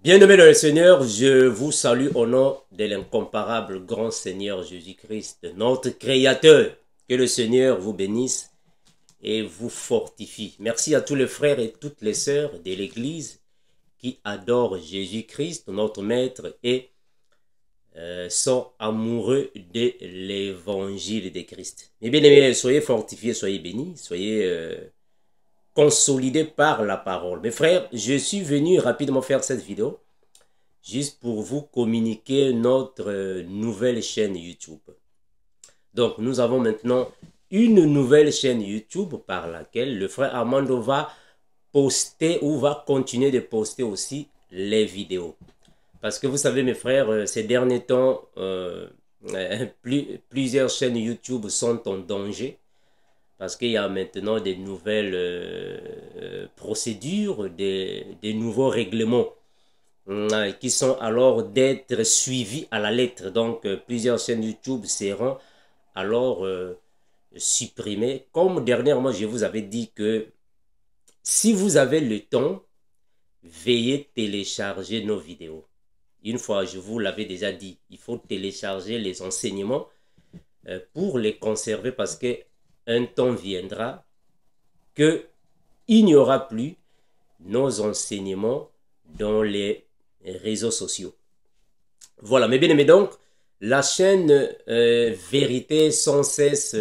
Bien-aimés dans le Seigneur, je vous salue au nom de l'incomparable grand Seigneur Jésus-Christ, notre Créateur. Que le Seigneur vous bénisse et vous fortifie. Merci à tous les frères et toutes les sœurs de l'Église qui adorent Jésus-Christ, notre Maître, et sont amoureux de l'Évangile de Christ. Mes bien-aimés, soyez fortifiés, soyez bénis, soyez consolidés par la parole. Mes frères, je suis venu rapidement faire cette vidéo juste pour vous communiquer notre nouvelle chaîne YouTube. Donc, nous avons maintenant une nouvelle chaîne YouTube par laquelle le frère Armando va poster ou va continuer de poster aussi les vidéos. Parce que vous savez, mes frères, ces derniers temps, plusieurs chaînes YouTube sont en danger. Parce qu'il y a maintenant des nouvelles procédures, des nouveaux règlements qui sont alors d'être suivis à la lettre. Donc, plusieurs chaînes YouTube seront alors supprimées. Comme dernièrement, je vous avais dit que si vous avez le temps, veuillez télécharger nos vidéos. Une fois, je vous l'avais déjà dit, il faut télécharger les enseignements pour les conserver parce qu'un temps viendra qu'il n'y aura plus nos enseignements dans les réseaux sociaux. Voilà, mes bien-aimés, donc, la chaîne Vérité sans cesse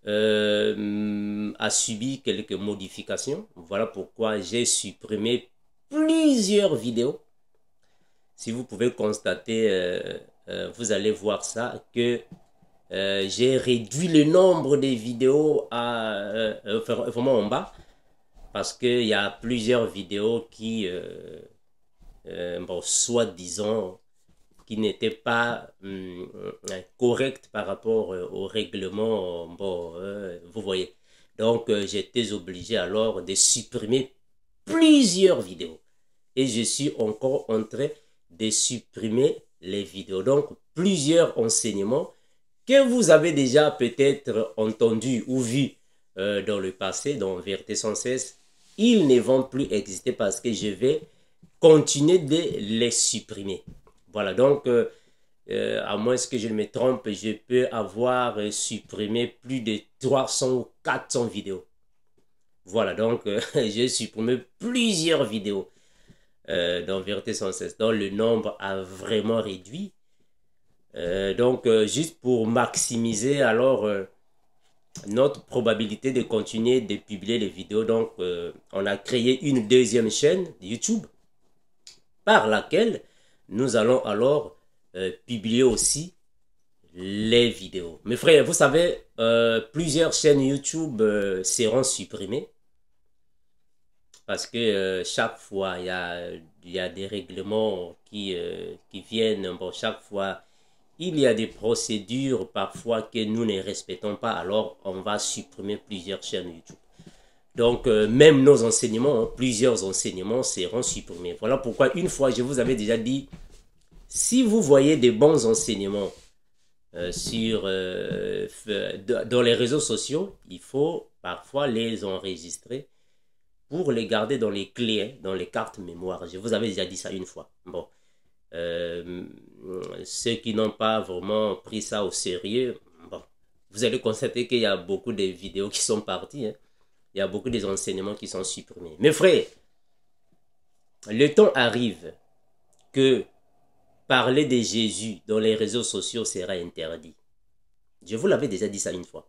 a subi quelques modifications. Voilà pourquoi j'ai supprimé plusieurs vidéos. Si vous pouvez constater, vous allez voir ça, que j'ai réduit le nombre de vidéos à vraiment en bas. Parce qu'il y a plusieurs vidéos qui, bon, soi-disant, qui n'étaient pas correctes par rapport au règlement. Bon, vous voyez. Donc, j'étais obligé alors de supprimer plusieurs vidéos. Et je suis encore en train de supprimer les vidéos. Donc, plusieurs enseignements que vous avez déjà peut-être entendus ou vus dans le passé, dans Vérité sans cesse, ils ne vont plus exister parce que je vais continuer de les supprimer. Voilà, donc, à moins que je ne me trompe, je peux avoir supprimé plus de 300 ou 400 vidéos. Voilà, donc, j'ai supprimé plusieurs vidéos dans Vérité sans cesse. Donc, le nombre a vraiment réduit. Donc, juste pour maximiser alors notre probabilité de continuer de publier les vidéos. Donc, on a créé une deuxième chaîne YouTube par laquelle nous allons alors publier aussi les vidéos. Mes frères, vous savez, plusieurs chaînes YouTube seront supprimées parce que chaque fois, il y a des règlements qui viennent. Bon, chaque fois, il y a des procédures parfois que nous ne respectons pas, alors on va supprimer plusieurs chaînes YouTube. Donc, même nos enseignements, hein, plusieurs enseignements seront supprimés. Voilà pourquoi, une fois, je vous avais déjà dit, si vous voyez des bons enseignements dans les réseaux sociaux, il faut parfois les enregistrer pour les garder dans les clés, hein, dans les cartes mémoire. Je vous avais déjà dit ça une fois. Bon. Ceux qui n'ont pas vraiment pris ça au sérieux, bon, vous allez constater qu'il y a beaucoup de vidéos qui sont parties, hein. Il y a beaucoup des enseignements qui sont supprimés. Mes frères, le temps arrive que parler de Jésus dans les réseaux sociaux sera interdit. Je vous l'avais déjà dit ça une fois.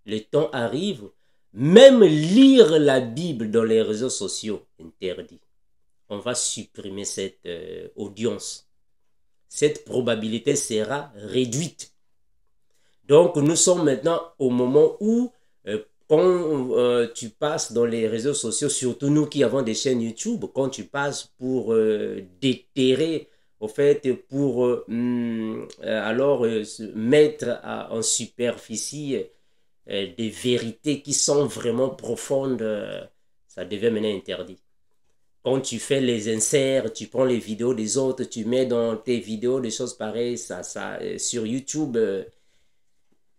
Le temps arrive, même lire la Bible dans les réseaux sociaux, interdit. On va supprimer cette audience. Cette probabilité sera réduite. Donc, nous sommes maintenant au moment où, quand tu passes dans les réseaux sociaux, surtout nous qui avons des chaînes YouTube, quand tu passes pour déterrer, au fait, pour alors mettre en superficie des vérités qui sont vraiment profondes, ça devient maintenant interdit. Quand tu fais les inserts, tu prends les vidéos des autres, tu mets dans tes vidéos des choses pareilles, sur YouTube,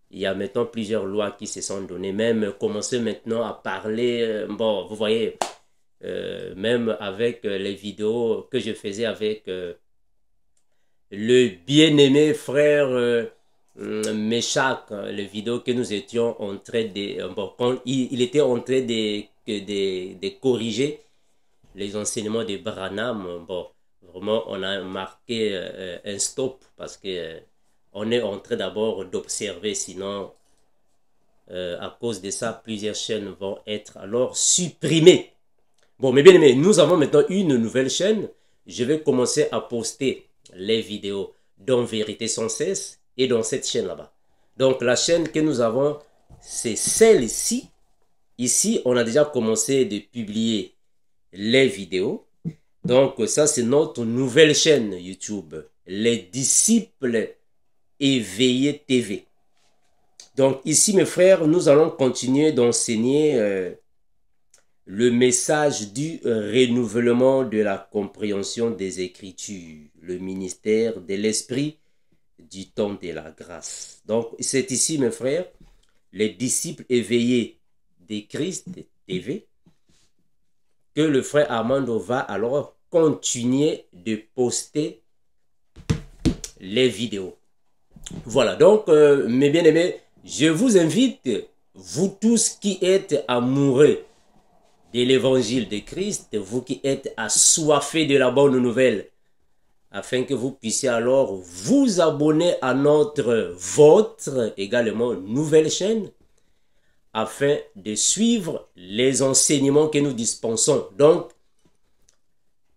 il y a maintenant plusieurs lois qui se sont données. Même commencer maintenant à parler, bon, vous voyez, même avec les vidéos que je faisais avec le bien-aimé frère Meshach, les vidéos que nous étions en train de... bon, quand il était en train de corriger les enseignements de Branham, bon, vraiment, on a marqué un stop parce que on est en train d'abord d'observer, sinon, à cause de ça, plusieurs chaînes vont être alors supprimées. Bon, mais bien aimé, nous avons maintenant une nouvelle chaîne. Je vais commencer à poster les vidéos dans Vérité sans cesse et dans cette chaîne là-bas. Donc, la chaîne que nous avons, c'est celle-ci. Ici, on a déjà commencé de publier les vidéos. Donc, ça, c'est notre nouvelle chaîne YouTube, Les Disciples Éveillés TV. Donc, ici, mes frères, nous allons continuer d'enseigner le message du renouvellement de la compréhension des Écritures, le ministère de l'Esprit du temps de la grâce. Donc, c'est ici, mes frères, les disciples éveillés de Christ TV, que le frère Armando va alors continuer de poster les vidéos. Voilà, donc, mes bien-aimés, je vous invite, vous tous qui êtes amoureux de l'évangile de Christ, vous qui êtes assoiffés de la bonne nouvelle, afin que vous puissiez alors vous abonner à votre également nouvelle chaîne, afin de suivre les enseignements que nous dispensons. Donc,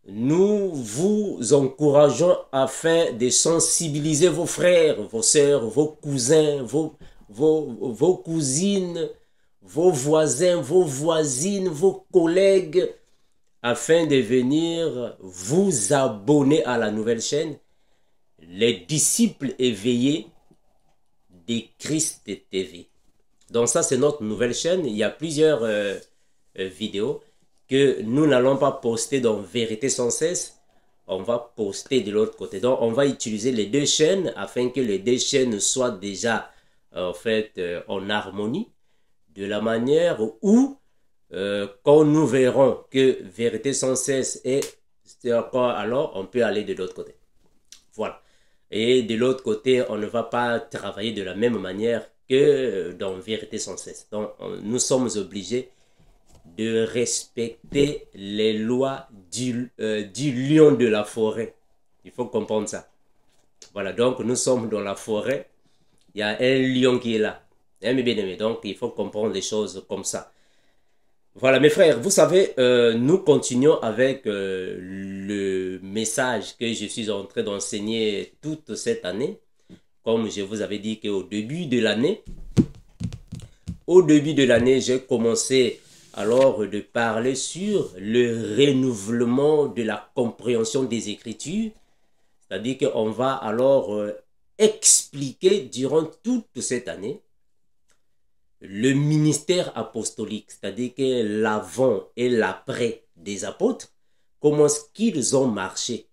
nous vous encourageons afin de sensibiliser vos frères, vos sœurs, vos cousins, vos cousines, vos voisins, vos voisines, vos collègues, afin de venir vous abonner à la nouvelle chaîne, les disciples éveillés de Christ TV. Donc ça, c'est notre nouvelle chaîne. Il y a plusieurs vidéos que nous n'allons pas poster dans Vérité sans cesse. On va poster de l'autre côté. Donc, on va utiliser les deux chaînes afin que les deux chaînes soient déjà en fait en harmonie, de la manière où quand nous verrons que Vérité sans cesse est encore, alors on peut aller de l'autre côté. Voilà. Et de l'autre côté, on ne va pas travailler de la même manière que dans Vérité sans cesse. Donc, nous sommes obligés de respecter les lois du lion de la forêt. Il faut comprendre ça. Voilà, donc nous sommes dans la forêt. Il y a un lion qui est là. Hein, mes bien-aimés, donc il faut comprendre les choses comme ça. Voilà, mes frères, vous savez, nous continuons avec le message que je suis en train d'enseigner toute cette année. Comme je vous avais dit qu'au début de l'année, j'ai commencé alors de parler sur le renouvellement de la compréhension des Écritures. C'est-à-dire qu'on va alors expliquer durant toute cette année le ministère apostolique, c'est-à-dire que l'avant et l'après des apôtres, comment est-ce qu'ils ont marché,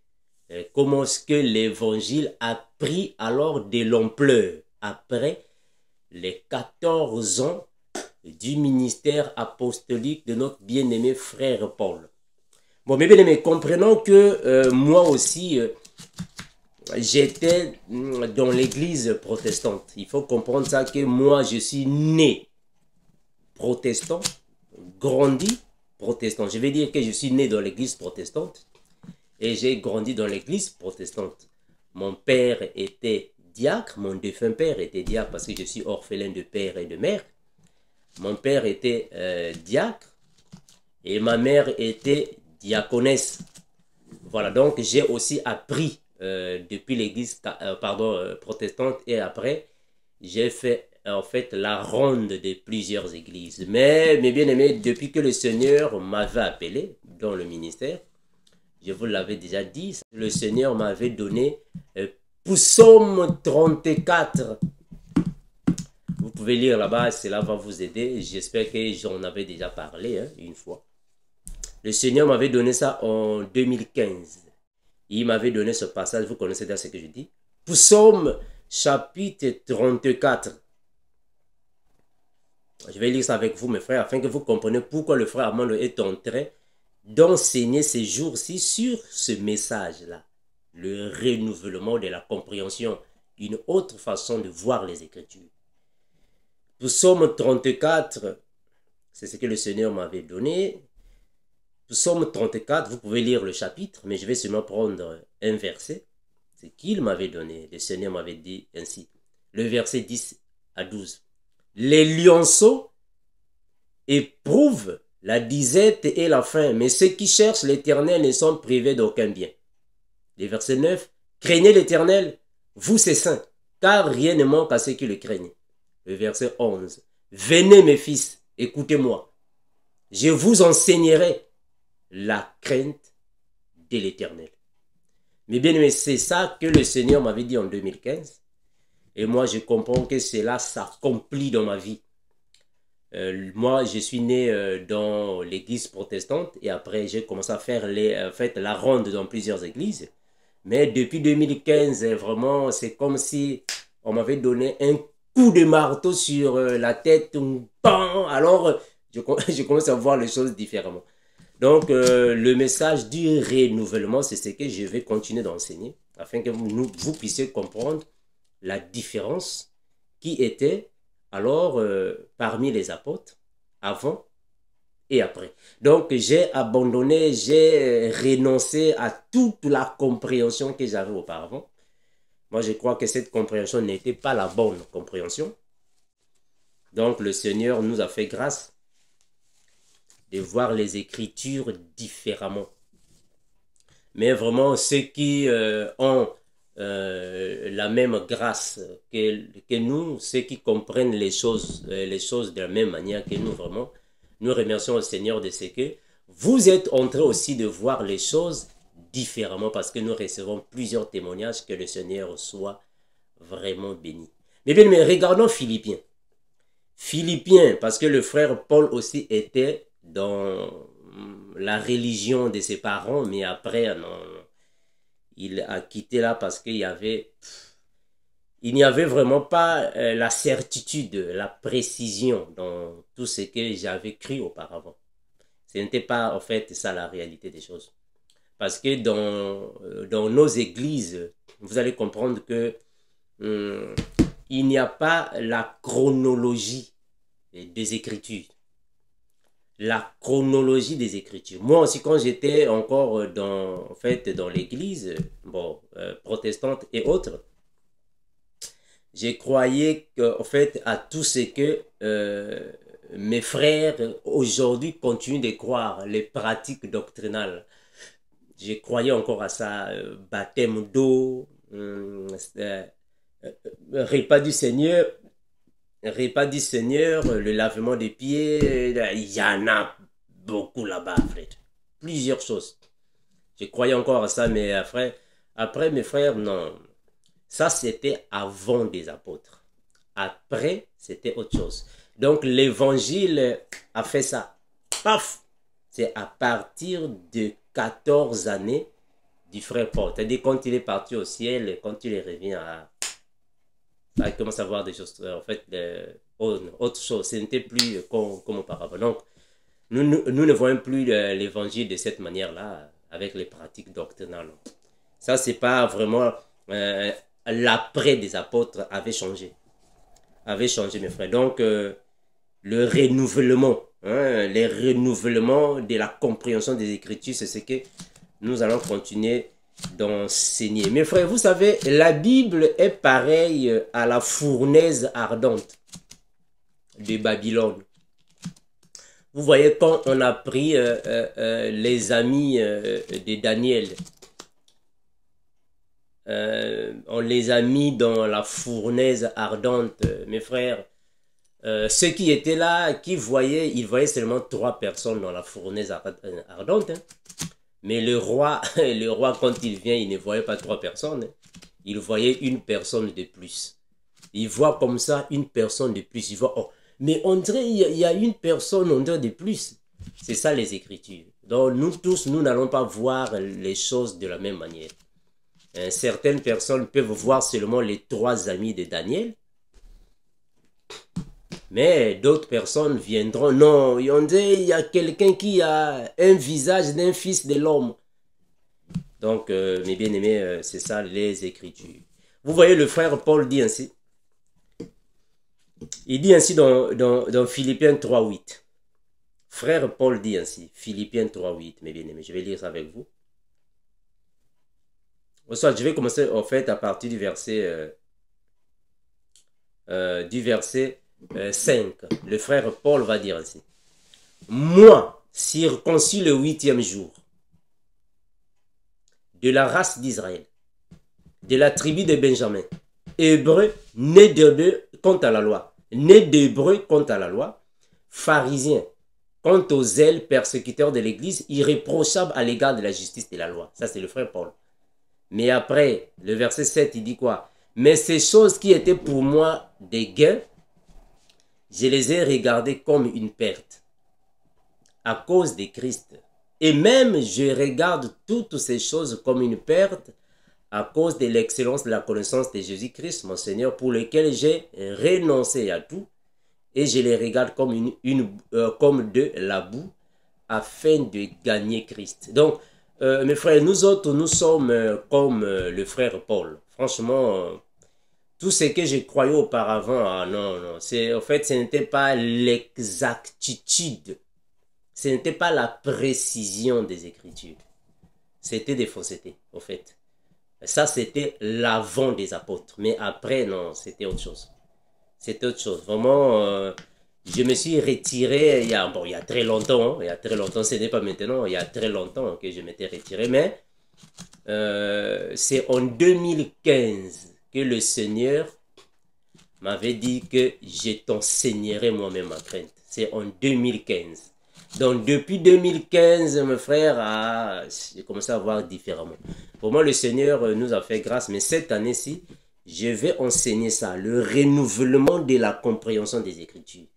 comment est-ce que l'évangile a pris alors de l'ampleur après les 14 ans du ministère apostolique de notre bien-aimé frère Paul. Bon, mes bien-aimés, comprenons que moi aussi, j'étais dans l'église protestante. Il faut comprendre ça, que moi, je suis né protestant, grandi protestant. Je vais dire que je suis né dans l'église protestante et j'ai grandi dans l'église protestante. Mon père était diacre, mon défunt père était diacre parce que je suis orphelin de père et de mère. Mon père était diacre et ma mère était diaconesse. Voilà, donc j'ai aussi appris depuis l'église protestante et après, j'ai fait en fait la ronde de plusieurs églises. Mais mes bien-aimés, depuis que le Seigneur m'avait appelé dans le ministère, je vous l'avais déjà dit, le Seigneur m'avait donné Psaume 34. Vous pouvez lire là-bas, cela va vous aider. J'espère que j'en avais déjà parlé une fois. Le Seigneur m'avait donné ça en 2015. Il m'avait donné ce passage, vous connaissez déjà ce que je dis. Psaume chapitre 34. Je vais lire ça avec vous, mes frères, afin que vous compreniez pourquoi le frère Armando est en train d'enseigner ces jours-ci sur ce message-là, le renouvellement de la compréhension, une autre façon de voir les Écritures. Psaume 34, c'est ce que le Seigneur m'avait donné. Psaume 34, vous pouvez lire le chapitre, mais je vais seulement prendre un verset. C'est qu'il m'avait donné. Le Seigneur m'avait dit ainsi. Le verset 10 à 12. Les lionceaux éprouvent la disette et la faim, mais ceux qui cherchent l'Éternel ne sont privés d'aucun bien. Le verset 9. Craignez l'Éternel, vous ses saints, car rien ne manque à ceux qui le craignent. Le verset 11. Venez mes fils, écoutez-moi. Je vous enseignerai la crainte de l'Éternel. Mais bien aimé, c'est ça que le Seigneur m'avait dit en 2015. Et moi, je comprends que cela s'accomplit dans ma vie. Moi, je suis né dans l'église protestante et après, j'ai commencé à faire la ronde dans plusieurs églises. Mais depuis 2015, vraiment, c'est comme si on m'avait donné un coup de marteau sur la tête. Alors, je commence à voir les choses différemment. Donc, le message du renouvellement, c'est ce que je vais continuer d'enseigner afin que vous puissiez comprendre la différence qui était alors parmi les apôtres avant et après. Donc, j'ai abandonné, j'ai renoncé à toute la compréhension que j'avais auparavant. Moi, je crois que cette compréhension n'était pas la bonne compréhension. Donc, le Seigneur nous a fait grâce de voir les Écritures différemment. Mais vraiment, ceux qui ont la même grâce que nous, ceux qui comprennent les choses de la même manière que nous, vraiment, nous remercions au Seigneur de ce que vous êtes en train aussi de voir les choses différemment parce que nous recevons plusieurs témoignages. Que le Seigneur soit vraiment béni. Mais bien, mais regardons Philippiens. Philippiens, parce que le frère Paul aussi était dans la religion de ses parents, mais après, non, il a quitté là parce qu'il n'y avait vraiment pas la certitude, la précision dans tout ce que j'avais cru auparavant. Ce n'était pas en fait ça la réalité des choses. Parce que dans nos églises, vous allez comprendre que il n'y a pas la chronologie des Écritures. La chronologie des Écritures. Moi aussi, quand j'étais encore dans l'église, protestante et autres, je croyais en fait à tout ce que mes frères aujourd'hui continuent de croire, les pratiques doctrinales. Je croyais encore à ça, baptême d'eau, repas du Seigneur, le lavement des pieds, il y en a beaucoup là-bas, frère. Plusieurs choses. Je croyais encore à ça, mais après mes frères, non. Ça, c'était avant des apôtres. Après, c'était autre chose. Donc, l'évangile a fait ça. Paf! C'est à partir de 14 années du frère Paul. C'est-à-dire, quand il est parti au ciel, quand il revient il commence à voir des choses, en fait, autre chose. Ce n'était plus comme auparavant. Donc, nous ne voyons plus l'évangile de cette manière-là, avec les pratiques doctrinales. Ça, c'est pas vraiment... l'après des apôtres avait changé. Avait changé, mes frères. Donc, le renouvellement, les renouvellements de la compréhension des Écritures, c'est ce que nous allons continuer d'enseigner. Mes frères, vous savez, la Bible est pareille à la fournaise ardente de Babylone. Vous voyez, quand on a pris les amis de Daniel, on les a mis dans la fournaise ardente, mes frères. Ceux qui étaient là, ils voyaient seulement 3 personnes dans la fournaise ardente. Mais le roi, quand il vient, il ne voyait pas 3 personnes. Il voyait une personne de plus. Il voit comme ça une personne de plus. Il voit, oh, mais on dirait il y a une personne on dirait de plus. C'est ça les Écritures. Donc nous tous, nous n'allons pas voir les choses de la même manière. Certaines personnes peuvent voir seulement les 3 amis de Daniel. Mais d'autres personnes viendront. Non, il y a quelqu'un qui a un visage d'un fils de l'homme. Donc, mes bien-aimés, c'est ça les Écritures. Vous voyez, le frère Paul dit ainsi. Il dit ainsi dans Philippiens 3.8. Frère Paul dit ainsi, Philippiens 3.8, mes bien-aimés. Je vais lire ça avec vous. Soit, je vais commencer en fait à partir du verset 5. Le frère Paul va dire ainsi. Moi, circoncis le 8e jour, de la race d'Israël, de la tribu de Benjamin, hébreu, né d'hébreu quant à la loi, né d'hébreu quant à la loi, pharisien, quant aux zèles persécuteurs de l'Église, irréprochable à l'égard de la justice de la loi. Ça, c'est le frère Paul. Mais après, le verset 7, il dit quoi? Mais ces choses qui étaient pour moi des gains, je les ai regardées comme une perte à cause de Christ. Et même je regarde toutes ces choses comme une perte à cause de l'excellence de la connaissance de Jésus-Christ, mon Seigneur, pour lequel j'ai renoncé à tout, et je les regarde comme, comme de la boue, afin de gagner Christ. Donc, mes frères, nous autres, nous sommes comme le frère Paul. Franchement, tout ce que je croyais auparavant, ah non, non, en fait, ce n'était pas l'exactitude, ce n'était pas la précision des Écritures. C'était des faussetés, au fait. Ça, c'était l'avant des apôtres. Mais après, non, c'était autre chose. C'était autre chose. Vraiment, je me suis retiré il y a très longtemps. Hein, il y a très longtemps, ce n'est pas maintenant. Il y a très longtemps que je m'étais retiré. Mais c'est en 2015 que le Seigneur m'avait dit que je t'enseignerai moi-même ma crainte. C'est en 2015. Donc, depuis 2015, mon frère, j'ai commencé à voir différemment. Pour moi, le Seigneur nous a fait grâce, mais cette année-ci, je vais enseigner ça, le renouvellement de la compréhension des Écritures,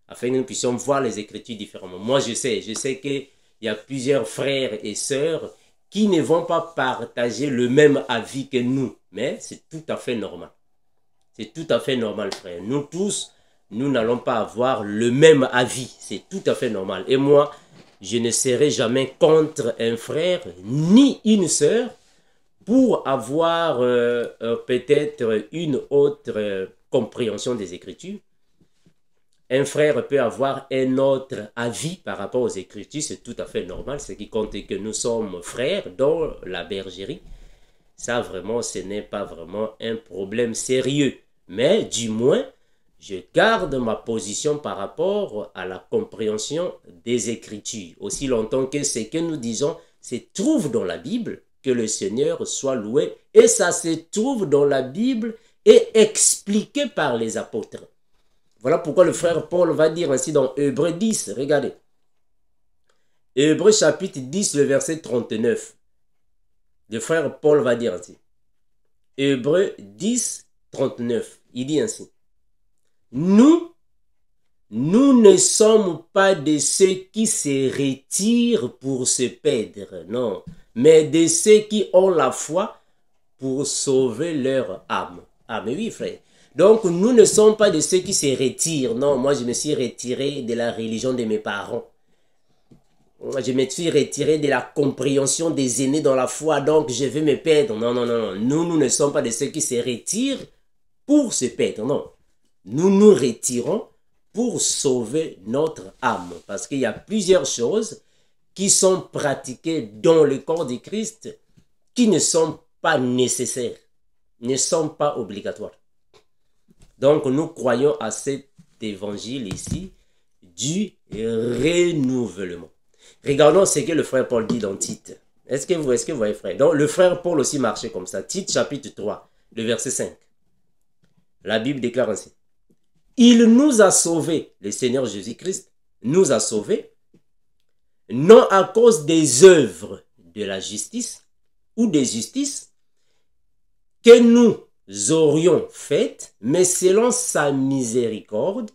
afin que nous puissions voir les Écritures différemment. Moi, je sais qu'il y a plusieurs frères et sœurs qui ne vont pas partager le même avis que nous, mais c'est tout à fait normal. C'est tout à fait normal, frère. Nous tous, nous n'allons pas avoir le même avis. C'est tout à fait normal. Et moi, je ne serai jamais contre un frère ni une sœur pour avoir peut-être une autre compréhension des Écritures. Un frère peut avoir un autre avis par rapport aux Écritures. C'est tout à fait normal. Ce qui compte est que nous sommes frères dans la bergerie. Ça, vraiment, ce n'est pas vraiment un problème sérieux. Mais du moins, je garde ma position par rapport à la compréhension des Écritures. Aussi longtemps que ce que nous disons se trouve dans la Bible, que le Seigneur soit loué. Et ça se trouve dans la Bible et expliqué par les apôtres. Voilà pourquoi le frère Paul va dire ainsi dans Hébreux 10. Regardez. Hébreux chapitre 10, le verset 39. Le frère Paul va dire ainsi. Hébreux 10, 39. Il dit ainsi. Nous ne sommes pas de ceux qui se retirent pour se perdre, non, mais de ceux qui ont la foi pour sauver leur âme. Ah, mais oui, frère. Donc, nous ne sommes pas de ceux qui se retirent. Non, moi, je me suis retiré de la religion de mes parents. Je me suis retiré de la compréhension des aînés dans la foi, donc je vais me perdre. Non, non, non, non. Nous ne sommes pas de ceux qui se retirent pour se perdre, non. Nous nous retirons pour sauver notre âme. Parce qu'il y a plusieurs choses qui sont pratiquées dans le corps de Christ qui ne sont pas nécessaires, ne sont pas obligatoires. Donc nous croyons à cet évangile ici du renouvellement. Regardons ce que le frère Paul dit dans Tite. Est-ce que vous voyez, frère? Donc le frère Paul aussi marchait comme ça. Tite chapitre 3, le verset 5. La Bible déclare ainsi. Il nous a sauvés, le Seigneur Jésus-Christ nous a sauvés, non à cause des œuvres de la justice ou des justices que nous aurions faites, mais selon sa miséricorde,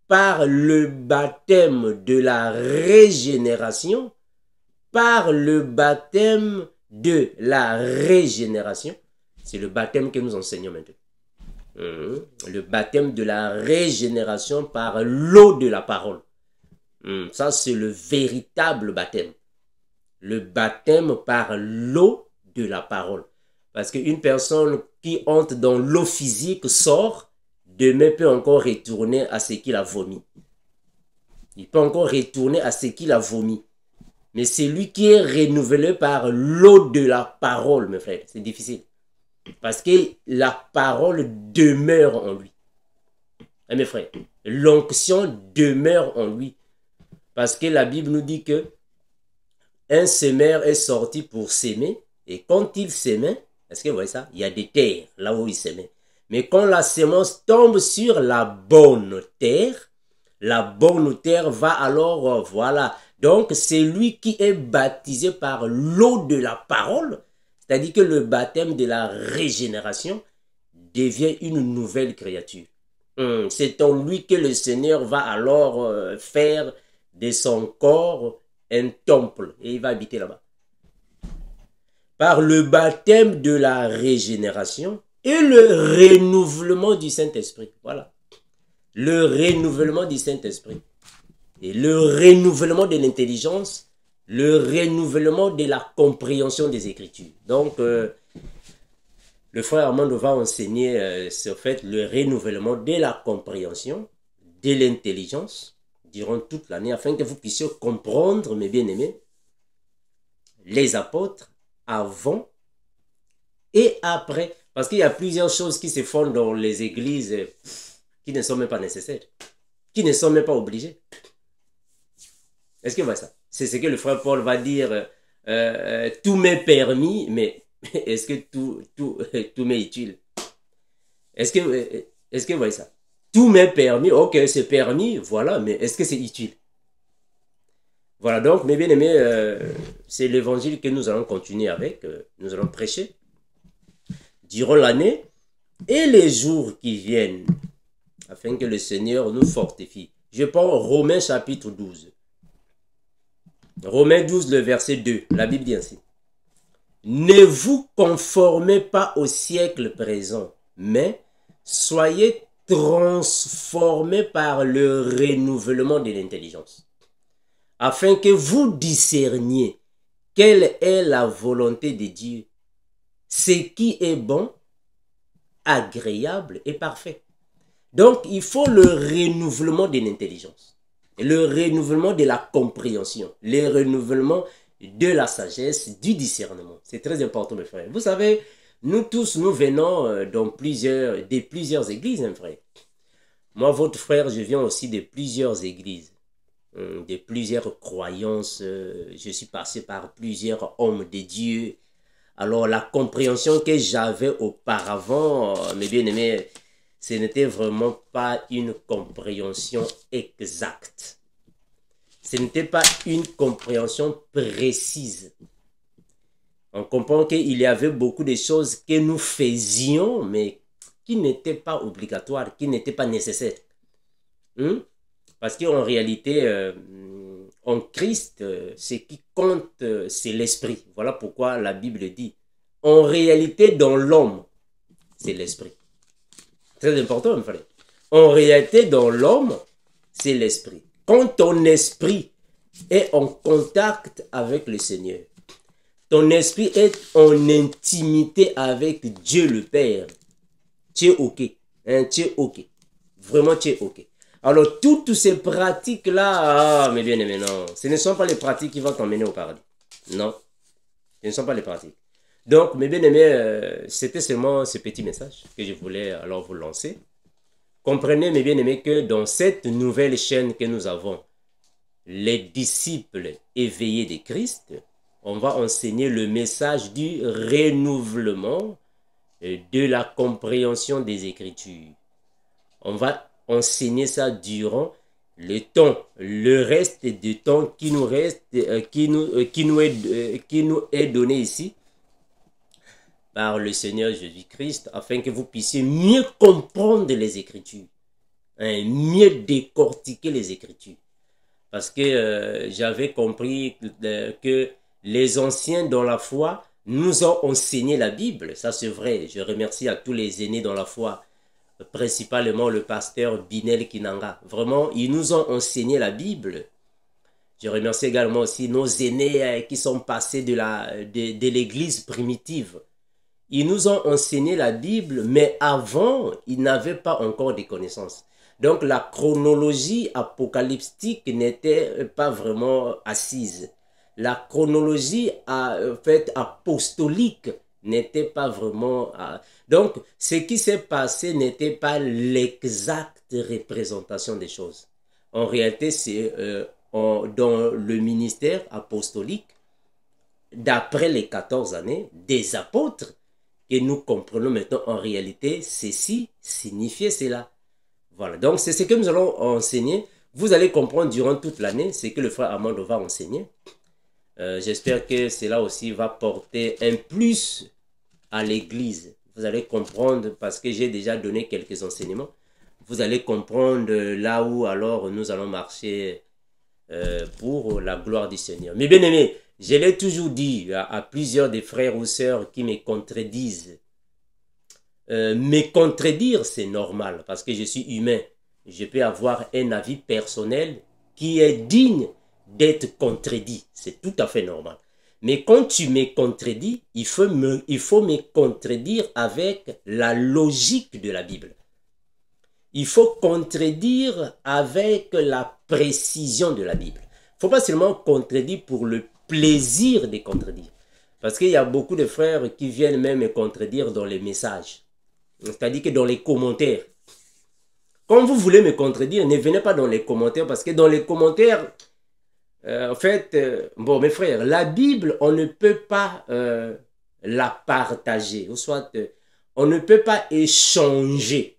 par le baptême de la régénération, par le baptême de la régénération. C'est le baptême que nous enseignons maintenant. Le baptême de la régénération par l'eau de la parole. Ça, c'est le véritable baptême. Le baptême par l'eau de la parole. Parce qu'une personne qui entre dans l'eau physique sort, demain peut encore retourner à ce qu'il a vomi. Il peut encore retourner à ce qu'il a vomi. Mais c'est lui qui est renouvelé par l'eau de la parole, mes frères. C'est difficile. Parce que la parole demeure en lui. Hein, mes frères, l'onction demeure en lui. Parce que la Bible nous dit que un semeur est sorti pour s'aimer. Et quand il s'aimait, est-ce que vous voyez ça? Il y a des terres là où il s'aimait. Mais quand la semence tombe sur la bonne terre va alors, voilà. Donc, c'est lui qui est baptisé par l'eau de la parole. C'est-à-dire que le baptême de la régénération devient une nouvelle créature. C'est en lui que le Seigneur va alors faire de son corps un temple. Et il va habiter là-bas. Par le baptême de la régénération et le renouvellement du Saint-Esprit. Voilà. Le renouvellement du Saint-Esprit. Et le renouvellement de l'intelligence, le renouvellement de la compréhension des Écritures. Donc, le frère Armando va enseigner sur fait le renouvellement de la compréhension, de l'intelligence, durant toute l'année, afin que vous puissiez comprendre, mes bien-aimés, les apôtres avant et après. Parce qu'il y a plusieurs choses qui se font dans les églises qui ne sont même pas nécessaires, qui ne sont même pas obligées. Est-ce que vous voyez ça? C'est ce que le frère Paul va dire, tout m'est permis, mais est-ce que tout m'est utile? Est-ce que vous voyez ça? Tout m'est permis, ok, c'est permis, voilà, mais est-ce que c'est utile? Voilà, donc, mes bien-aimés, c'est l'évangile que nous allons continuer avec, nous allons prêcher durant l'année et les jours qui viennent, afin que le Seigneur nous fortifie. Je prends Romains chapitre 12. Romains 12, le verset 2, la Bible dit ainsi. Ne vous conformez pas au siècle présent, mais soyez transformés par le renouvellement de l'intelligence, afin que vous discerniez quelle est la volonté de Dieu, ce qui est bon, agréable et parfait. Donc, il faut le renouvellement de l'intelligence, le renouvellement de la compréhension, le renouvellement de la sagesse, du discernement. C'est très important, mes frères. Vous savez, nous tous, nous venons de plusieurs églises, hein, frère. Moi, votre frère, je viens aussi de plusieurs églises, de plusieurs croyances. Je suis passé par plusieurs hommes de Dieu. Alors, la compréhension que j'avais auparavant, mes bien-aimés, ce n'était vraiment pas une compréhension exacte. Ce n'était pas une compréhension précise. On comprend qu'il y avait beaucoup de choses que nous faisions, mais qui n'étaient pas obligatoires, qui n'étaient pas nécessaires. Parce qu'en réalité, en Christ, ce qui compte, c'est l'esprit. Voilà pourquoi la Bible dit, en réalité, dans l'homme, c'est l'esprit. Très important, mon frère. En réalité, dans l'homme, c'est l'esprit. Quand ton esprit est en contact avec le Seigneur, ton esprit est en intimité avec Dieu le Père, tu es OK. Hein, tu es OK. Vraiment, tu es OK. Alors, toutes ces pratiques-là, mais bien aimé, non. Ce ne sont pas les pratiques qui vont t'emmener au paradis. Non. Ce ne sont pas les pratiques. Donc, mes bien-aimés, c'était seulement ce petit message que je voulais alors vous lancer. Comprenez, mes bien-aimés, que dans cette nouvelle chaîne que nous avons, les disciples éveillés de Christ, on va enseigner le message du renouvellement de la compréhension des Écritures. On va enseigner ça durant le temps, le reste du temps qui nous reste, qui nous est donné ici par le Seigneur Jésus-Christ, afin que vous puissiez mieux comprendre les Écritures, hein, mieux décortiquer les Écritures. Parce que j'avais compris que les anciens dans la foi nous ont enseigné la Bible, ça c'est vrai. Je remercie à tous les aînés dans la foi principalement le pasteur Binel Kinanga. Vraiment, ils nous ont enseigné la Bible. Je remercie également aussi nos aînés qui sont passés de l'église primitive. Ils nous ont enseigné la Bible, mais avant, ils n'avaient pas encore des connaissances. Donc la chronologie apocalyptique n'était pas vraiment assise. La chronologie apostolique n'était pas vraiment... Donc ce qui s'est passé n'était pas l'exacte représentation des choses. En réalité, c'est dans le ministère apostolique, d'après les 14 années des apôtres, que nous comprenons maintenant en réalité, ceci signifiait cela. Voilà, donc c'est ce que nous allons enseigner. Vous allez comprendre durant toute l'année ce que le frère Armando va enseigner. J'espère que cela aussi va porter un plus à l'église. Vous allez comprendre, parce que j'ai déjà donné quelques enseignements, vous allez comprendre là où alors nous allons marcher pour la gloire du Seigneur. Mais bien aimés, je l'ai toujours dit à plusieurs des frères ou sœurs qui me contredisent. Me contredire, c'est normal parce que je suis humain. Je peux avoir un avis personnel qui est digne d'être contredit. C'est tout à fait normal. Mais quand tu me contredis, il faut me contredire avec la logique de la Bible. Il faut contredire avec la précision de la Bible. Il ne faut pas seulement contredire pour le plaisir de contredire. Parce qu'il y a beaucoup de frères qui viennent même me contredire dans les messages. C'est-à-dire que dans les commentaires. Quand vous voulez me contredire, ne venez pas dans les commentaires. Parce que dans les commentaires, bon mes frères, la Bible, on ne peut pas la partager. Ou soit, on ne peut pas échanger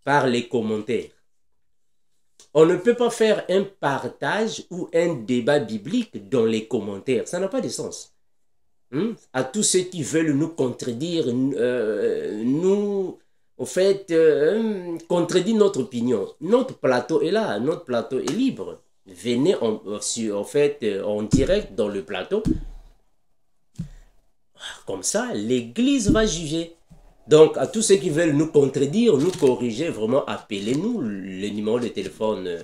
par les commentaires. On ne peut pas faire un partage ou un débat biblique dans les commentaires. Ça n'a pas de sens. À tous ceux qui veulent nous contredire, contredire notre opinion. Notre plateau est là, notre plateau est libre. Venez en direct dans le plateau. Comme ça, l'Église va juger. Donc, à tous ceux qui veulent nous contredire, nous corriger, vraiment, appelez-nous. Les numéros de téléphone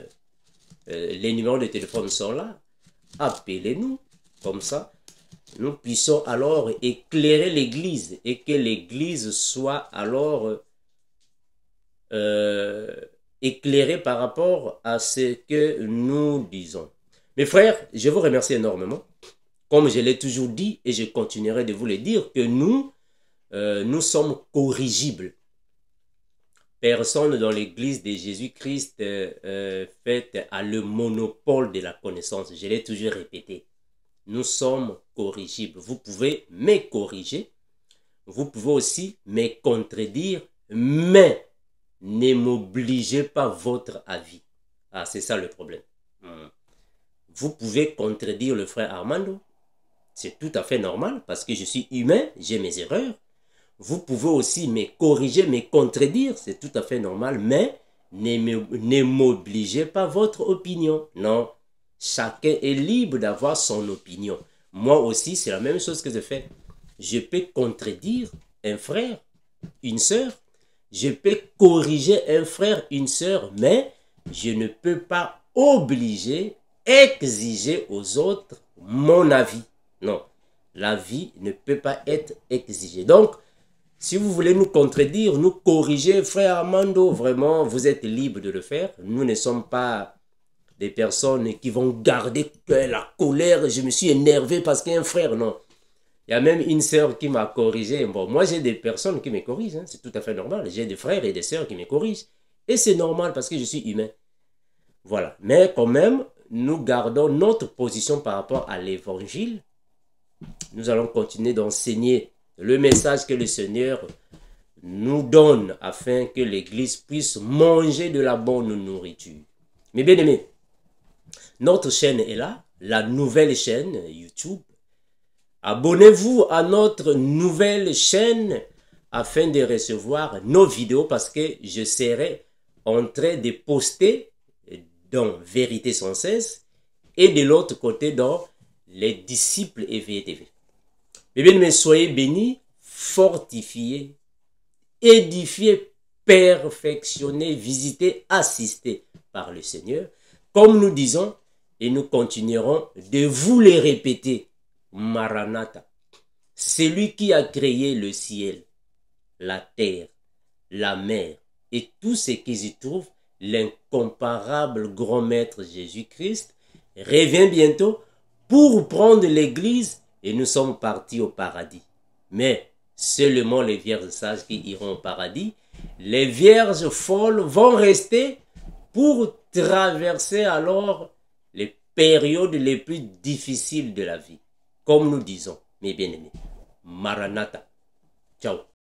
sont là. Appelez-nous. Comme ça, nous puissions alors éclairer l'Église et que l'Église soit alors éclairée par rapport à ce que nous disons. Mes frères, je vous remercie énormément. Comme je l'ai toujours dit et je continuerai de vous le dire, que nous sommes corrigibles. Personne dans l'Église de Jésus-Christ a le monopole de la connaissance. Je l'ai toujours répété. Nous sommes corrigibles. Vous pouvez me corriger. Vous pouvez aussi me contredire, mais ne m'obligez pas votre avis. Ah, c'est ça le problème. Vous pouvez contredire le frère Armando. C'est tout à fait normal parce que je suis humain, j'ai mes erreurs. Vous pouvez aussi me corriger, me contredire, c'est tout à fait normal, mais ne m'obligez pas votre opinion. Non, chacun est libre d'avoir son opinion. Moi aussi, c'est la même chose que je fais. Je peux contredire un frère, une sœur. Je peux corriger un frère, une sœur, mais je ne peux pas obliger, exiger aux autres mon avis. Non, l'avis ne peut pas être exigé. Donc, si vous voulez nous contredire, nous corriger, frère Armando, vraiment, vous êtes libre de le faire. Nous ne sommes pas des personnes qui vont garder la colère. Je me suis énervé parce qu'il y a un frère, non. Il y a même une sœur qui m'a corrigé. Bon, moi, j'ai des personnes qui me corrigent, hein, c'est tout à fait normal. J'ai des frères et des sœurs qui me corrigent. Et c'est normal parce que je suis humain. Voilà. Mais quand même, nous gardons notre position par rapport à l'évangile. Nous allons continuer d'enseigner le message que le Seigneur nous donne afin que l'Église puisse manger de la bonne nourriture. Mais bien aimés, notre chaîne est là, la nouvelle chaîne YouTube. Abonnez-vous à notre nouvelle chaîne afin de recevoir nos vidéos parce que je serai en train de poster dans Vérité sans cesse et de l'autre côté dans les disciples éveillés TV. Mais bien aimés, soyez bénis, fortifiés, édifiés perfectionnés, visités, assistés par le Seigneur. Comme nous disons, et nous continuerons de vous les répéter, Maranatha, celui qui a créé le ciel, la terre, la mer et tout ce qui s'y trouve, l'incomparable grand maître Jésus-Christ, revient bientôt pour prendre l'église et nous sommes partis au paradis. Mais seulement les vierges sages qui iront au paradis, les vierges folles vont rester pour traverser alors les périodes les plus difficiles de la vie. Comme nous disons, mes bien-aimés, Maranatha. Ciao.